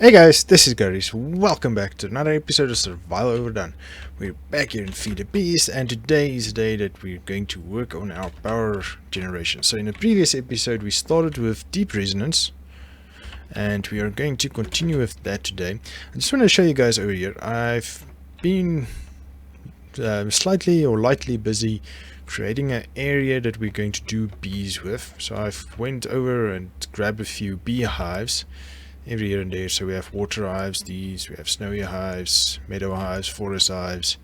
Hey guys, this is Garies. Welcome back to another episode of Survival Overdone. We're back here in FTB, and today is the day that we're going to work on our power generation. So in the previous episode we started with deep resonance, and we are going to continue with that today. I just want to show you guys over here. I've been slightly or lightly busy creating an area that we're going to do bees with. So I've went over and grabbed a few beehives every here and there. So we have water hives, these, we have snowy hives, meadow hives, forest hives.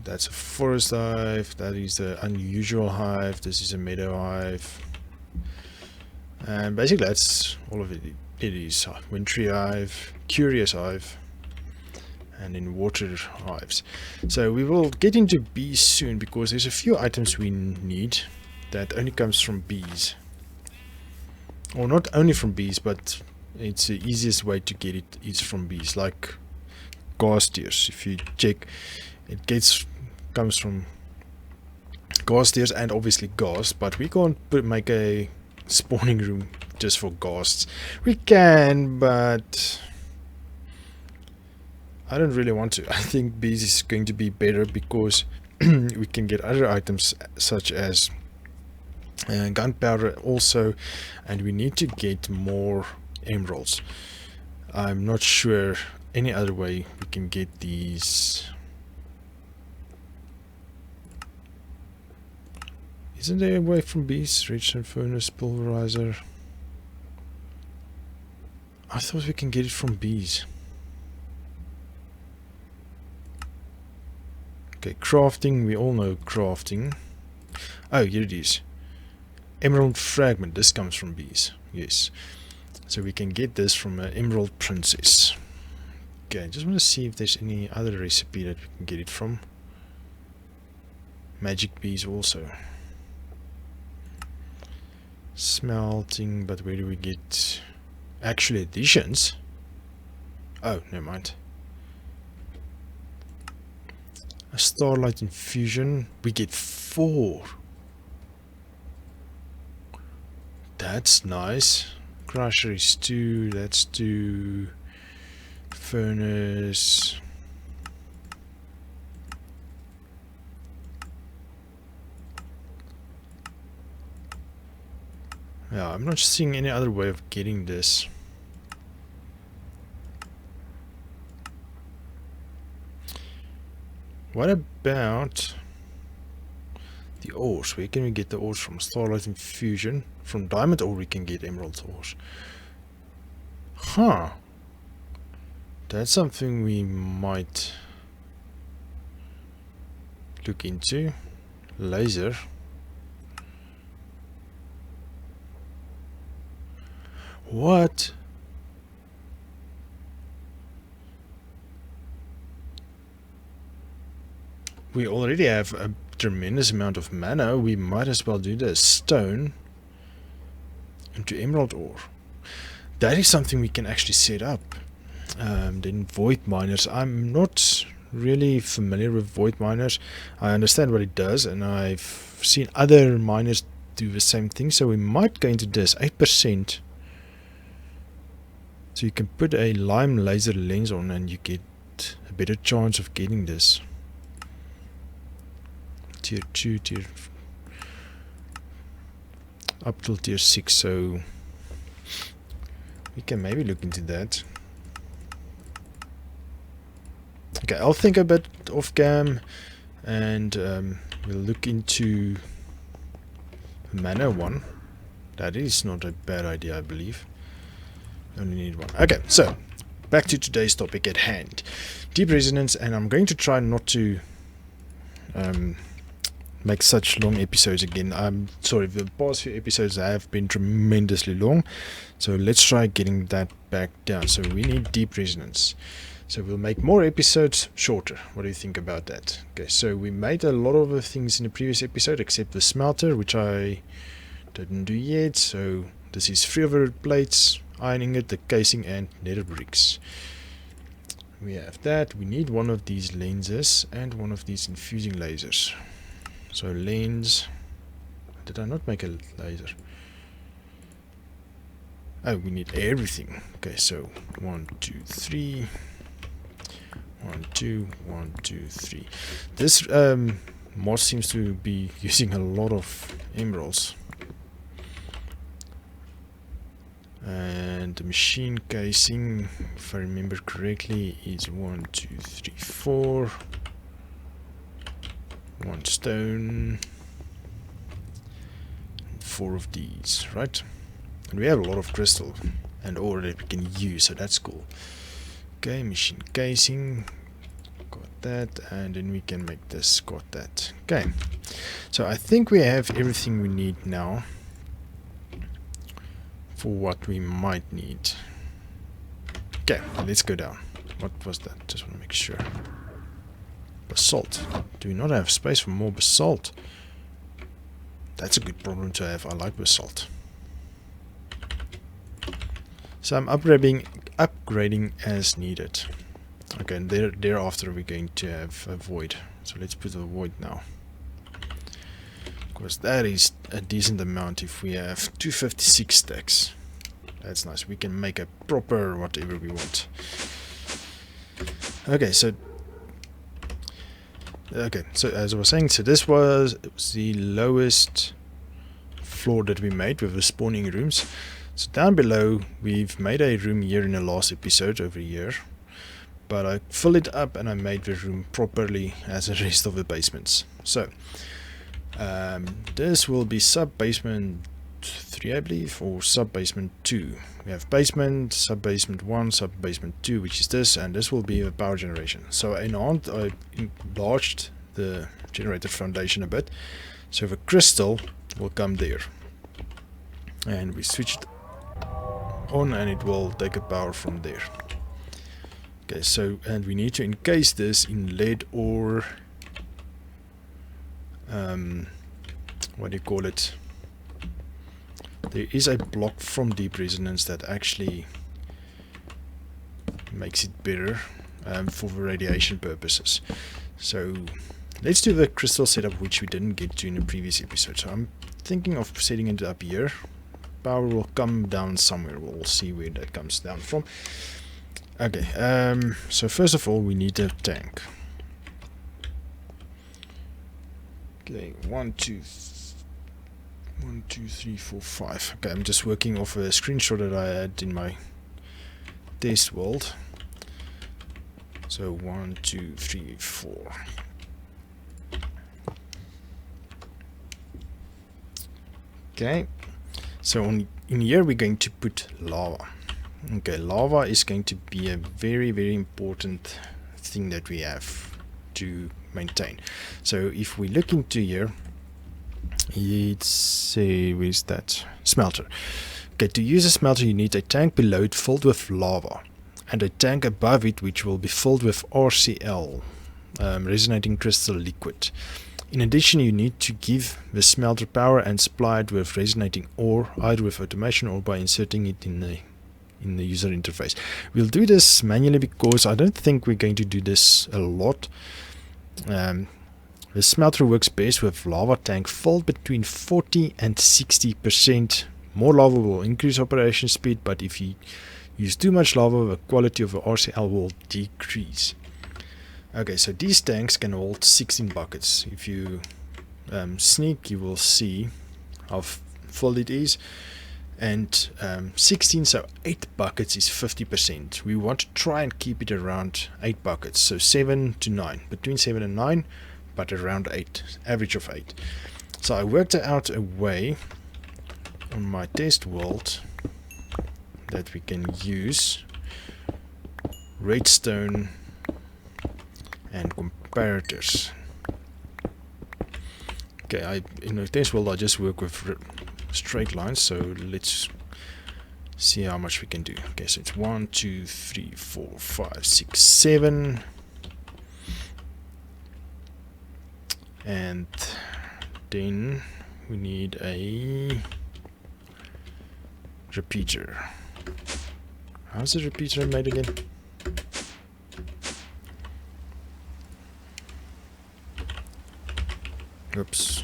That's a forest hive, that is the unusual hive, this is a meadow hive. And basically that's all of it. It is wintry hive, curious hive, and in water hives. So we will get into bees soon because there's a few items we need that only comes from bees. Or not only from bees, but it's the easiest way to get it is from bees, like gas tears. If you check, it comes from gas tears and obviously gas, but we can't make a spawning room just for ghasts. We can, but I don't really want to. I think bees is going to be better because we can get other items such as gunpowder also, and we need to get more emeralds. I'm not sure any other way we can get these. Isn't there a way from bees? Redstone furnace, pulverizer. I thought we can get it from bees. Okay, crafting, we all know crafting. Oh, here it is. Emerald fragment, this comes from bees, yes. So we can get this from an emerald princess. Okay, I just want to see if there's any other recipe that we can get it from. Magic bees also. Smelting, but where do we get actual additions? Oh, never mind. A starlight infusion, we get 4. That's nice. Crusher is 2, that's 2. Furnace. Yeah, I'm not seeing any other way of getting this. What about the ores? Where can we get the ores from? Starlight infusion. From diamond ore we can get emerald ores. Huh. That's something we might look into. Laser. What? We already have a tremendous amount of mana. We might as well do this. Stone into emerald ore. That is something we can actually set up. Then void miners. I'm not really familiar with void miners. I understand what it does, and I've seen other miners do the same thing. So we might go into this 8%. So you can put a lime laser lens on, and you get a better chance of getting this. Tier 2, tier up till tier 6, so we can maybe look into that. Okay, I'll think a bit off cam, and we'll look into mana 1. That is not a bad idea, I believe. Only need 1. Okay, so back to today's topic at hand. Deep resonance, and I'm going to try not to make such long episodes again. I'm sorry, the past few episodes have been tremendously long, so let's try getting that back down. So we need deep resonance, so we'll make more episodes shorter. What do you think about that? Okay, so we made a lot of the things in the previous episode except the smelter, which I didn't do yet. So this is 3 of our plates, iron ingot, the casing, and nether bricks. We have that. We need one of these lenses and one of these infusing lasers. So lens. Did I not make a laser? Oh, we need everything. Okay, so 1, 2, 3. 1, 2, 1, 2, 3. This mod seems to be using a lot of emeralds. And the machine casing, if I remember correctly, is 1, 2, 3, 4. 1 stone. 4 of these, right? And we have a lot of crystal and ore that we can use, so that's cool. Okay, machine casing, got that, and then we can make this, got that. Okay, so I think we have everything we need now for what we might need. Okay, let's go down. What was that? Just want to make sure. Basalt. Do we not have space for more basalt? That's a good problem to have. I like basalt. So I'm upgrading as needed. Okay, and thereafter we're going to have a void. So let's put a void now. Because that is a decent amount if we have 256 stacks. That's nice. We can make a proper whatever we want. Okay, so as I was saying, so this was the lowest floor that we made with the spawning rooms. So down below we've made a room here in the last episode over here, but I filled it up and I made the room properly as the rest of the basements. So this will be sub basement 3, I believe, or sub basement 2. We have basement, sub basement 1, sub basement 2, which is this, and this will be a power generation. So I enlarged the generator foundation a bit, so the crystal will come there, and we switch it on and it will take a power from there. Okay, so, and we need to encase this in lead or what do you call it? There is a block from deep resonance that actually makes it better for the radiation purposes. So let's do the crystal setup, which we didn't get to in the previous episode. So I'm thinking of setting it up here. Power will come down somewhere. We'll see where that comes down from. Okay, so first of all we need a tank. Okay, 1, 2, 3, 4, 5. Okay, I'm just working off a screenshot that I had in my test world. So 1, 2, 3, 4. Okay, so in here we're going to put lava. Okay, lava is going to be a very, very important thing that we have to maintain. So if we look into here, it's where's that smelter? Okay, to use a smelter you need a tank below it filled with lava, and a tank above it which will be filled with RCL, resonating crystal liquid. In addition, you need to give the smelter power and supply it with resonating ore, either with automation or by inserting it in the user interface. We'll do this manually because I don't think we're going to do this a lot. The smelter works best with lava tank filled between 40 and 60%. More lava will increase operation speed, but if you use too much lava, the quality of the RCL will decrease. Okay, so these tanks can hold 16 buckets. If you sneak, you will see how full it is. And 16, so 8 buckets is 50%. We want to try and keep it around 8 buckets, so 7 to 9, between 7 and 9, but around 8, average of 8. So I worked out a way on my test world that we can use redstone and comparators. Okay, in the test world I just work with straight lines, so let's see how much we can do. Okay, so it's 1, 2, 3, 4, 5, 6, 7, and then we need a repeater. How's the repeater made again? Oops.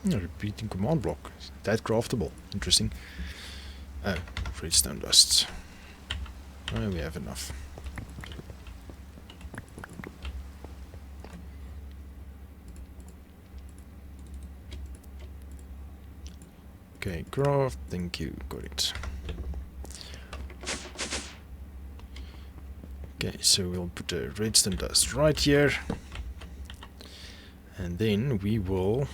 Repeating command block. Is that craftable? Interesting. Oh, redstone dusts. Oh, we have enough. Okay, craft. Thank you. Got it. Okay, so we'll put the redstone dust right here. And then we will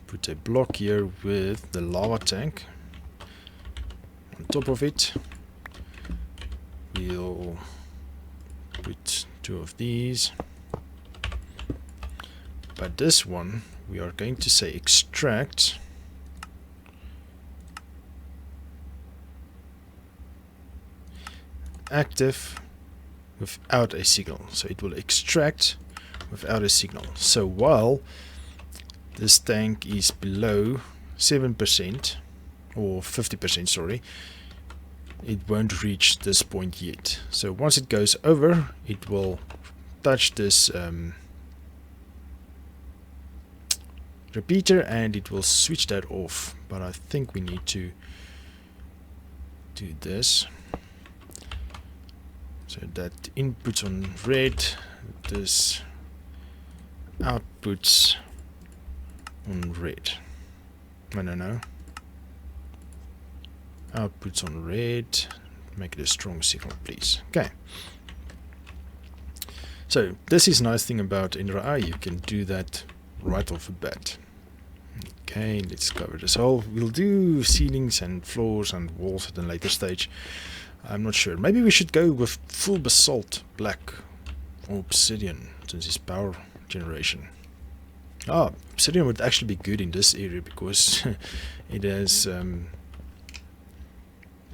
put a block here with the lava tank on top of it. We'll put 2 of these. But this one, we are going to say extract active without a signal. So it will extract without a signal. So while this tank is below 7% or 50%, sorry, it won't reach this point yet. So once it goes over, it will touch this repeater and it will switch that off. But I think we need to do this. So that inputs on red, this outputs on red. No. Outputs on red. Make it a strong signal, please. Okay. So this is a nice thing about NRI. You can do that right off the bat. Okay, let's cover this hole. We'll do ceilings and floors and walls at a later stage. I'm not sure. Maybe we should go with full basalt black or obsidian since it's power generation. Obsidian would actually be good in this area because it has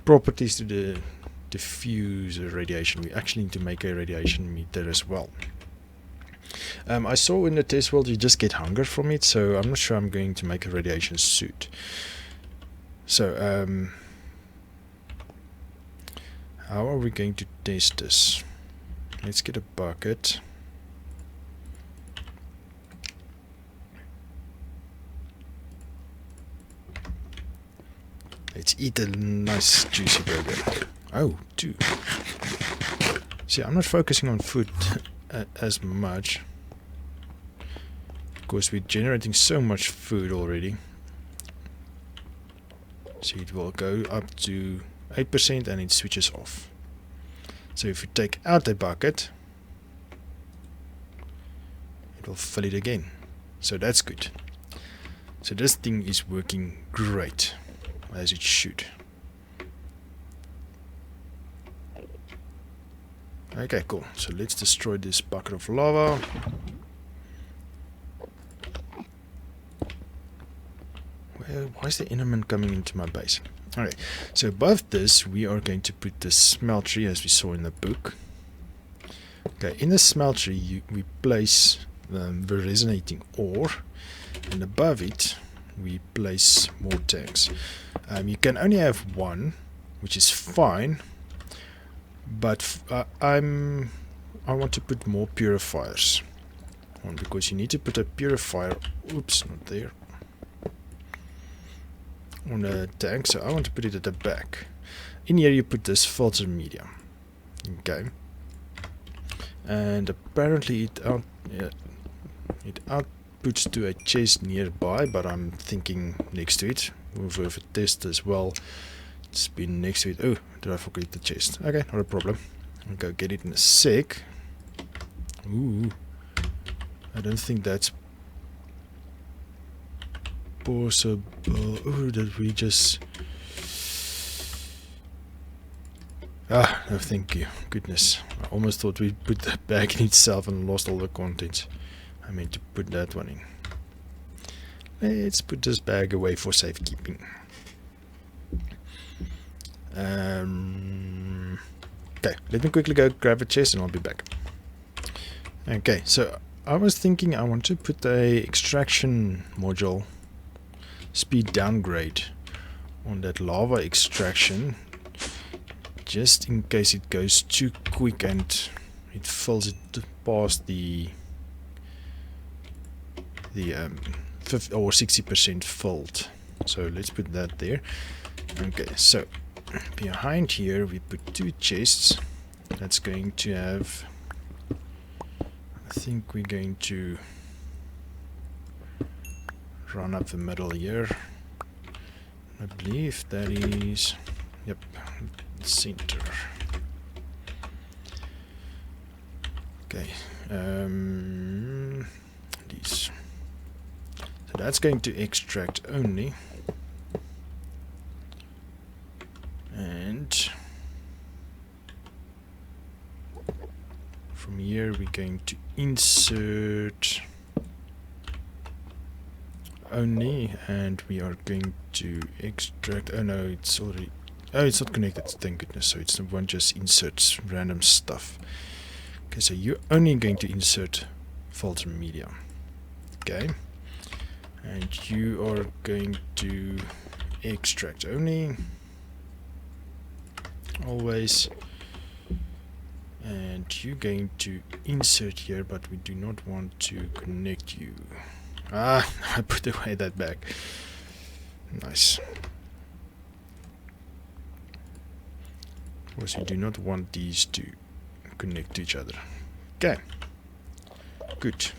properties to diffuse radiation. We actually need to make a radiation meter as well. I saw in the test world you just get hunger from it, so I'm not sure I'm going to make a radiation suit. So how are we going to test this? Let's get a bucket. Let's eat a nice juicy burger. Oh, 2. See, I'm not focusing on food as much because we're generating so much food already. So it will go up to 8% and it switches off. So if you take out the bucket, it will fill it again. So that's good. So this thing is working great, as it should. Okay, cool. So let's destroy this bucket of lava. Why is the Enderman coming into my base? Alright, so above this we are going to put the smeltery as we saw in the book. Okay, in the smeltery we place the resonating ore, and above it we place more tanks. You can only have 1, which is fine, but I want to put more purifiers on because you need to put a purifier. Oops, not there. On a tank, so I want to put it at the back. In here you put this filter medium. Okay, and apparently it outputs to a chest nearby, but I'm thinking next to it. Move over test as well. It's been next to it. Oh, did I forget the chest? Okay, not a problem. I'll go get it in a sec. Ooh, I don't think that's possible. Oh, that we just... no, thank you. Goodness, I almost thought we put the bag in itself and lost all the contents. I meant to put that one in. Let's put this bag away for safekeeping. Okay, let me quickly go grab a chest and I'll be back. Okay, so I was thinking I want to put a extraction module speed downgrade on that lava extraction, just in case it goes too quick and it fills it past the 50 or 60% filled. So let's put that there. Okay, so behind here we put 2 chests. That's going to have, I think we're going to run up the middle here. I believe that is, yep, center. Okay, these. So that's going to extract only. And from here we're going to insert only, and we are going to extract. Oh no, it's already, oh, it's not connected, thank goodness. So it's the one just inserts random stuff. Okay, so you're only going to insert filter media. Okay, and you are going to extract only, always, and you're going to insert here, but we do not want to connect you. Ah, I put away that back. Nice. Because you do not want these to connect to each other. Okay. Good.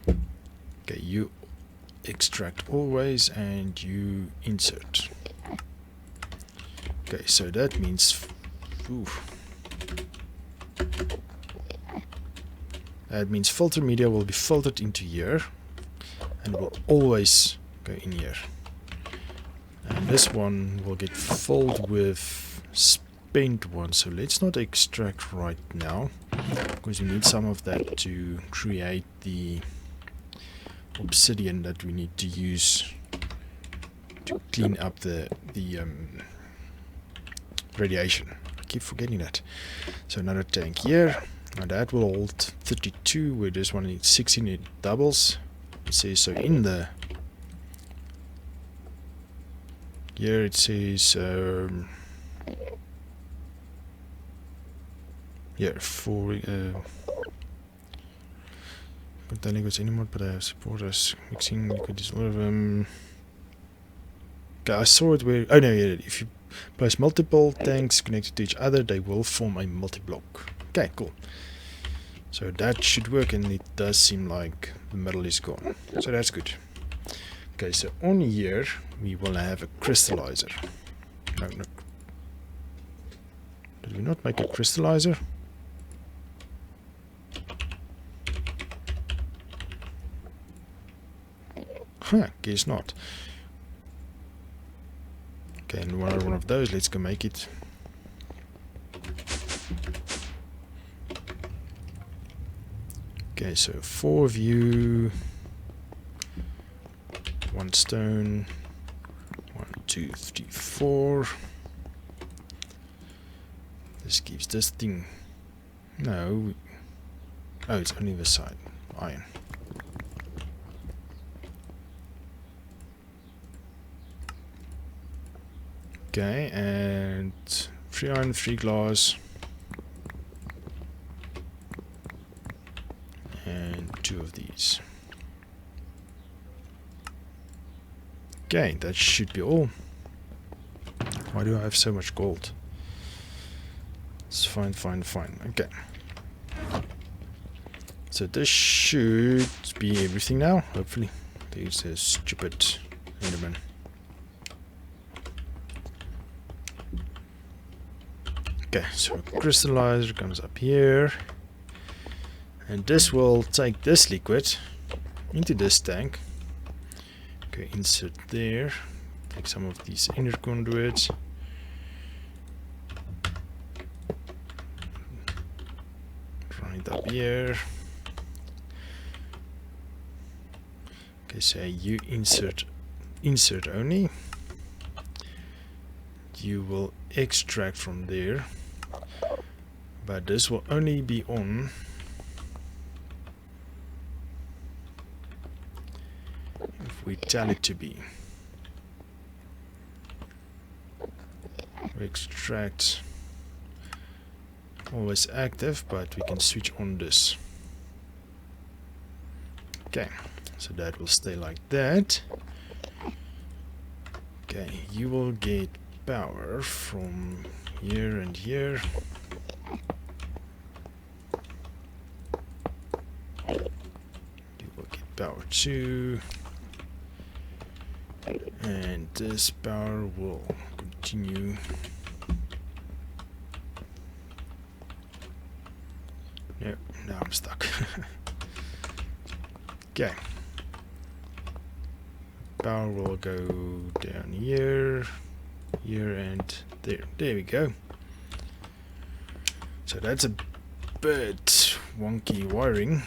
Okay, you extract always and you insert. Okay, so that means, that means filter media will be filtered into here and will always go in here. And this one will get filled with spent one. So let's not extract right now, because we need some of that to create the obsidian that we need to use to clean up the radiation. I keep forgetting that. So another tank here. Now that will hold 32, where this one needs 16, it doubles. It says so in the, here it says yeah, for containing liquids anymore, but I have support as mixing liquids, all of them. Okay, I saw it where, oh no, yeah, if you place multiple tanks connected to each other, they will form a multi-block. Okay, cool. So that should work, and it does seem like the metal is gone. So that's good. Okay, so on here we will have a crystallizer. No. Did we not make a crystallizer? Huh, guess not. Okay, and one of those, let's go make it. Okay, so 4 of you, 1 stone, 1, 2, 3, 4. This gives this thing, no, oh, it's only this side, iron. Okay, and 3 iron, 3 glass. And 2 of these. Okay, that should be all. Why do I have so much gold? It's fine. Okay. So this should be everything now, hopefully. There's a stupid Enderman. Okay, so crystallizer comes up here. And this will take this liquid into this tank. Okay, insert there. Take some of these inner conduits. Run it up here. Okay, so you insert only. You will extract from there. But this will only be on if we tell it to be. We extract always active, but we can switch on this. Okay, So that will stay like that. Okay, you will get power from here and here. You will get power too. And this power will continue. No, now I'm stuck. Okay. Power will go down here, here, and there. There we go. So that's a bit wonky wiring.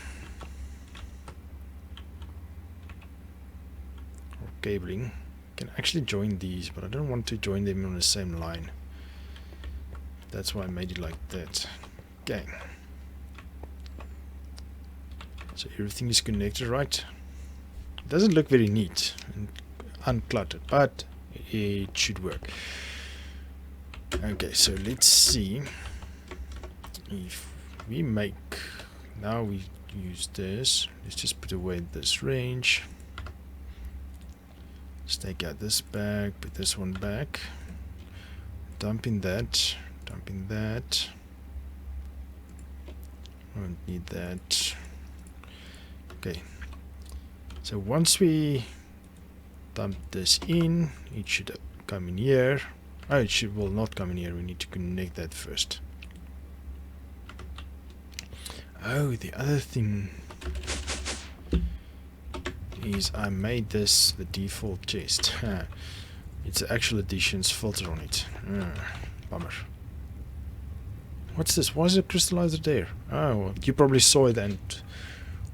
Or cabling. Can actually join these, but I don't want to join them on the same line. That's why I made it like that. Okay. So everything is connected, right? It doesn't look very neat and uncluttered, but it should work. Okay, so let's see if we make, now we use this. Let's just put away this range. Let's take out this back, put this one back, dump in that, won't need that. Okay, so once we dump this in, it should come in here. Oh, it will not come in here. We need to connect that first. Oh, the other thing is I made this the default chest. It's actual additions filter on it. Bummer. What's this? Why is the crystallizer there? Oh, well, you probably saw it and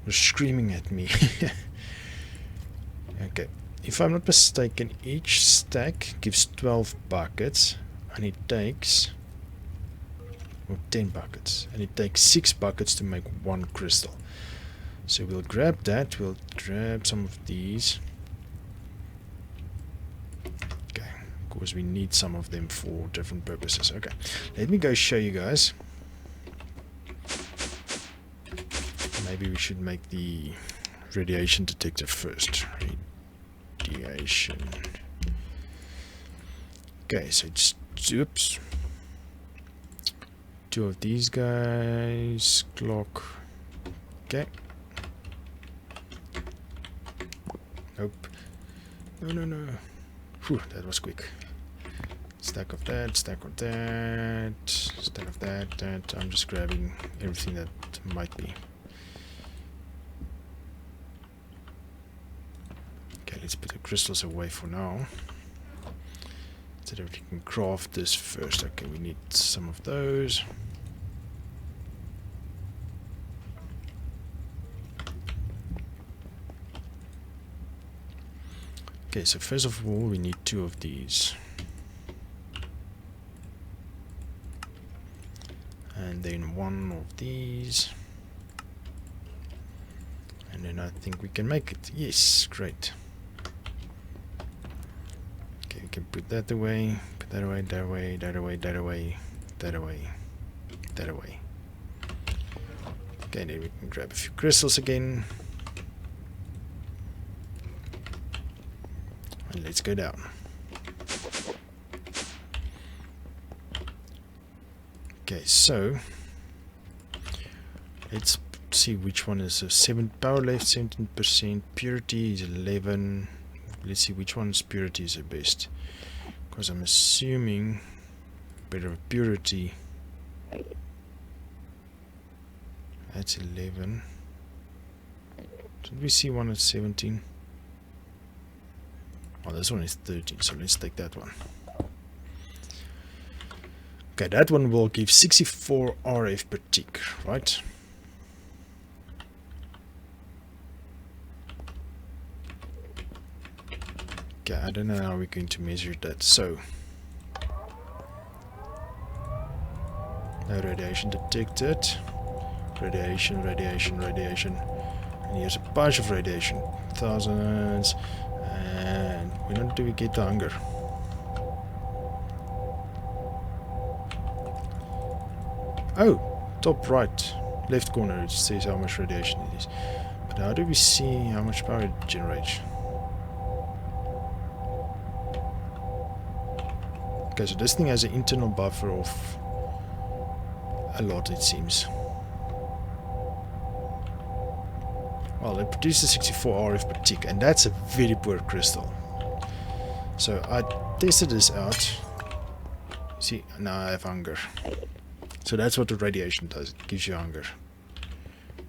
were screaming at me. Okay, if I'm not mistaken, each stack gives 12 buckets, and it takes, or 10 buckets, and it takes 6 buckets to make 1 crystal. So we'll grab that, we'll grab some of these. Okay, of course we need some of them for different purposes. Okay, let me go show you guys. Maybe we should make the radiation detector first. Radiation. Okay, so it's, oops, 2 of these guys, clock. Okay. Nope. No. Whew, that was quick. Stack of that, stack of that, stack of that. I'm just grabbing everything that might be. Okay, let's put the crystals away for now. So that we can craft this first. Okay, we need some of those. Okay, so first of all we need 2 of these. And then 1 of these. And then I think we can make it. Yes, great. Okay, we can put that away, put that away, that away, that away, that away, that away, that away. Okay, then we can grab a few crystals again. And let's go down. Okay, so let's see which one is a 7 power left, 17%, purity is 11. Let's see which one's purity is the best, because I'm assuming better purity. That's 11. Did we see one at 17? Oh, this one is 13, so let's take that one. Okay, that one will give 64 RF per tick, right? Okay, I don't know how we're going to measure that, so no radiation detected. Radiation, radiation, radiation. And here's a bunch of radiation. Thousands. And when do we get the hunger? Oh, top right, left corner, it says how much radiation it is. But how do we see how much power it generates? Okay, so this thing has an internal buffer of a lot, it seems. Well, it produces 64 RF per tick, and that's a very poor crystal. So I tested this out. See, now I have hunger. So that's what the radiation does. It gives you hunger.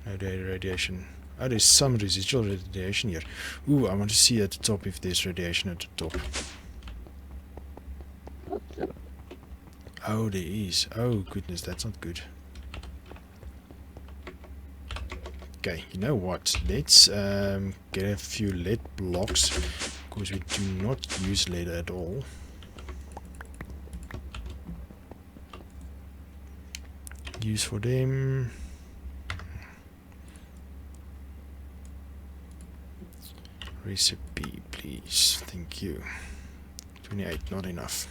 No radiation. Oh, there's some residual radiation here. Ooh, I want to see at the top if there's radiation at the top. Oh, there is. Oh, goodness, that's not good. Okay, you know what? Let's get a few lead blocks, because we do not use lead at all. Use for them. Recipe, please. Thank you. 28, not enough.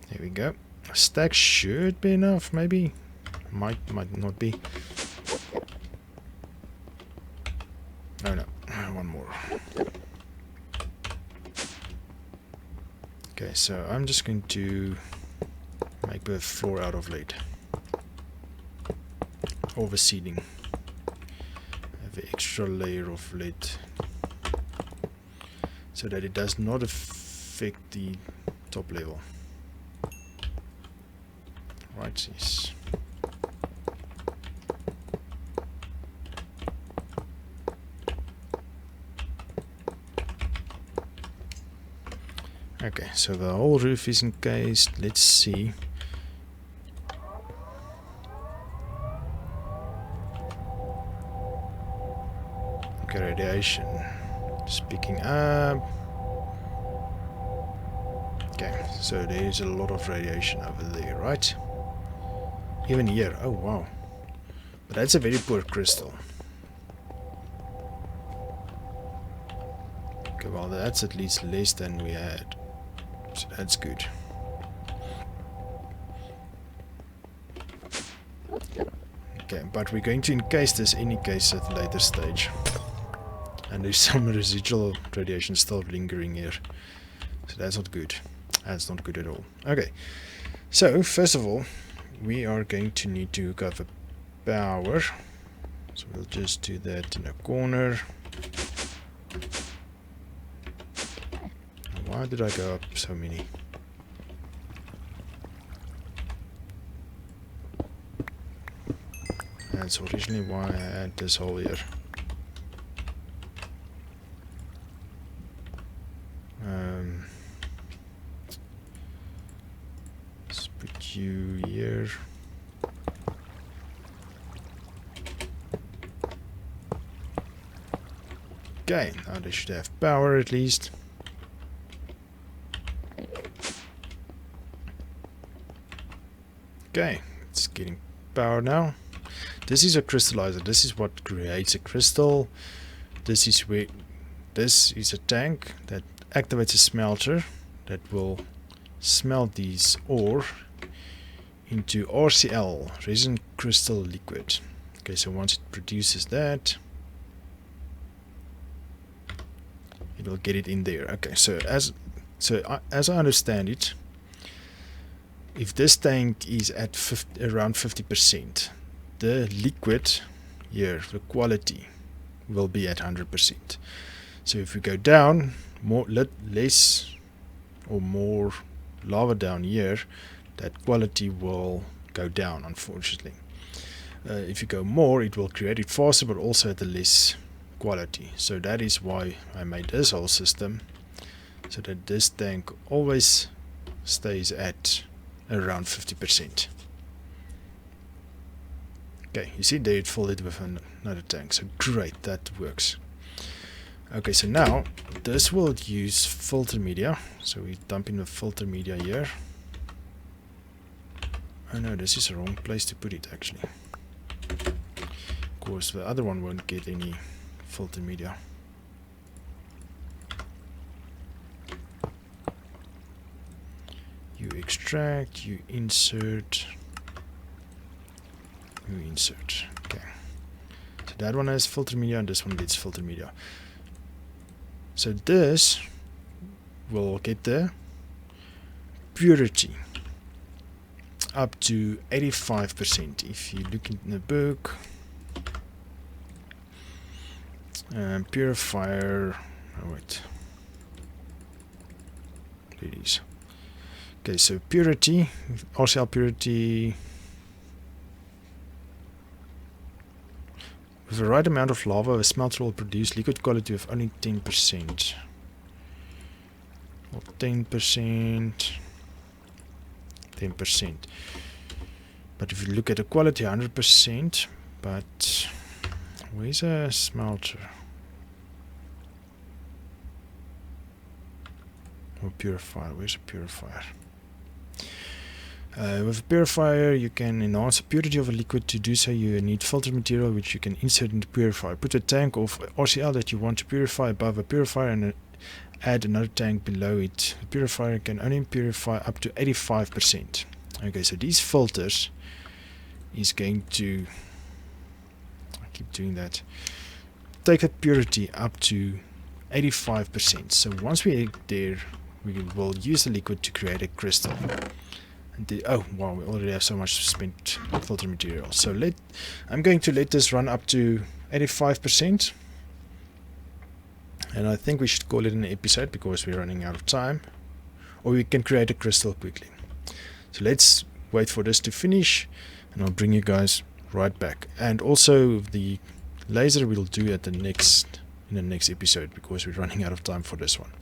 There we go. A stack should be enough, maybe. Might not be. Oh no, one more. Okay, so I'm just going to make the floor out of lead. Overseeding. Have an extra layer of lead so that it does not affect the top level. Right, yes. Okay, so the whole roof is encased. Let's see. Okay, radiation. Speaking up. Okay, so there's a lot of radiation over there, right? Even here. Oh, wow. But that's a very poor crystal. Okay, well, that's at least less than we had. So that's good. Okay, but we're going to encase this in any case at a later stage. And there's some residual radiation still lingering here. So that's not good. That's not good at all. Okay, so first of all, we are going to need to hook up the power. So we'll just do that in a corner. Why did I go up so many? That's originally why I had this hole here. Let's put you here. Okay, now they should have power at least. Okay, it's getting power now. This is a crystallizer. This is what creates a crystal. This is a tank that activates a smelter that will smelt these ore into RCL, resin crystal liquid. Okay, so once it produces that, it will get it in there. Okay, so as I understand it, if this tank is at around 50%, the liquid here, the quality, will be at 100%. So if we go down less or more lava down here, that quality will go down, unfortunately. If you go more, it will create it faster, but also at a less quality. So that is why I made this whole system, so that this tank always stays at around 50%. Okay, you see there it filled it with another tank. So great, that works. Okay, so now this will use filter media. So we dump in the filter media here. Oh no, this is the wrong place to put it actually. Of course, the other one won't get any filter media. extract, you insert, okay. So that one has filter media and this one gets filter media. So this will get the purity up to 85%. If you look in the book, purifier, oh wait, there it is. Okay, so purity, RCL purity, with the right amount of lava, a smelter will produce liquid quality of only 10%. Or 10%. But if you look at the quality, 100%. But where's a smelter? Or purifier? Where's a purifier? With a purifier, you can enhance the purity of a liquid. To do so, you need filter material which you can insert into the purifier. Put a tank of RCL that you want to purify above a purifier and add another tank below it. The purifier can only purify up to 85%. Okay, so these filters is going to, I keep doing that, take the purity up to 85%. So once we get there, we will use the liquid to create a crystal. Oh wow, we already have so much spent filter material. So I'm going to let this run up to 85%. And I think we should call it an episode because we're running out of time. Or we can create a crystal quickly. So let's wait for this to finish and I'll bring you guys right back. And also the laser we'll do in the next episode because we're running out of time for this one.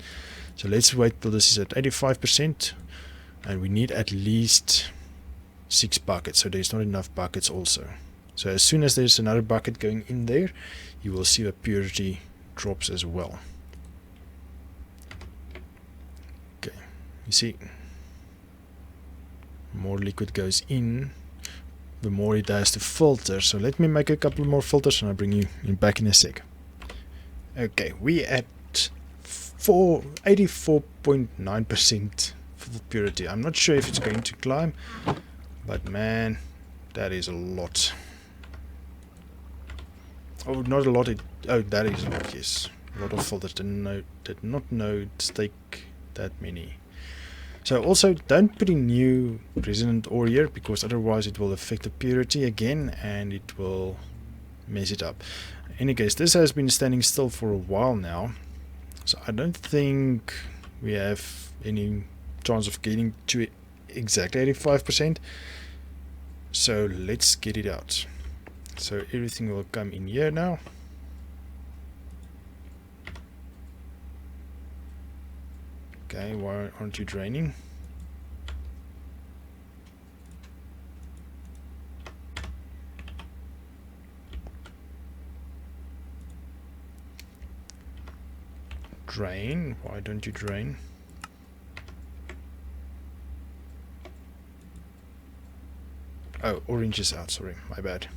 So let's wait till this is at 85%. And we need at least 6 buckets, so there's not enough buckets also. So as soon as there's another bucket going in there, you will see the purity drops as well. Okay, you see, more liquid goes in, the more it has to filter. So let me make a couple more filters and I'll bring you back in a sec. Okay, we're at 84.9% purity. I'm not sure if it's going to climb, but man, that is a lot. Oh, not a lot. Oh, that is a lot. Yes, a lot of filters. Did not know it's take that many. So also don't put in new resonant ore here because otherwise it will affect the purity again and it will mess it up. In any case, this has been standing still for a while now, so I don't think we have any chance of getting to exactly 85%. So let's get it out. So everything will come in here now. Okay, why aren't you draining? Drain, why don't you drain? Oh, orange is out, sorry, my bad.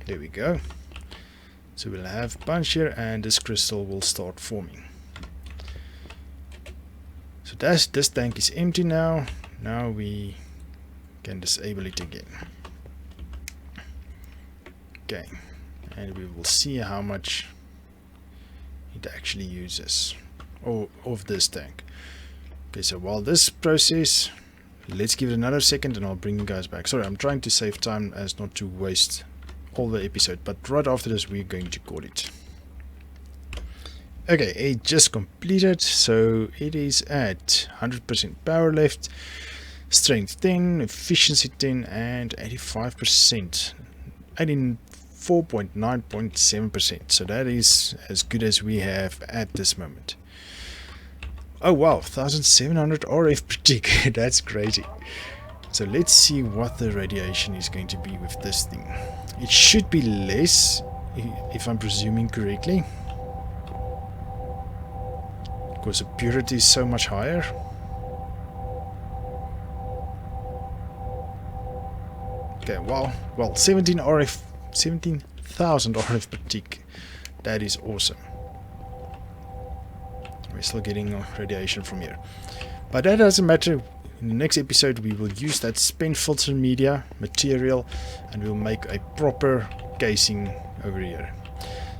There we go. So we'll have a bunch here and this crystal will start forming. So this tank is empty now. Now we can disable it again. Okay, and we will see how much it actually uses of this tank. Okay, so while this process, let's give it another second and I'll bring you guys back. Sorry, I'm trying to save time as not to waste all the episode, but right after this we're going to call it. Okay, it just completed, so it is at 100% power left, strength 10, efficiency 10 and 85%, 84.9.7%. so that is as good as we have at this moment. Oh wow, 1700 RF per tick. That's crazy. So let's see what the radiation is going to be with this thing. It should be less, if I'm presuming correctly, because the purity is so much higher. Okay, well 17,000 RF per tick. That is awesome. We're still getting radiation from here. But that doesn't matter. In the next episode we will use that spent filter media material and we'll make a proper casing over here.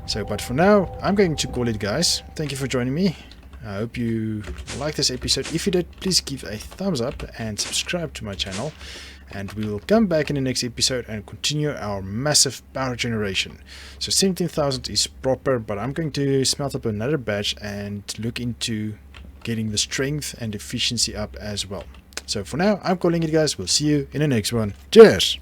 So, but for now I'm going to call it, guys. Thank you for joining me. I hope you liked this episode. If you did, please give a thumbs up and subscribe to my channel. And we will come back in the next episode and continue our massive power generation. So 17,000 is proper, but I'm going to smelt up another batch and look into getting the strength and efficiency up as well. So for now, I'm calling it, guys. We'll see you in the next one. Cheers!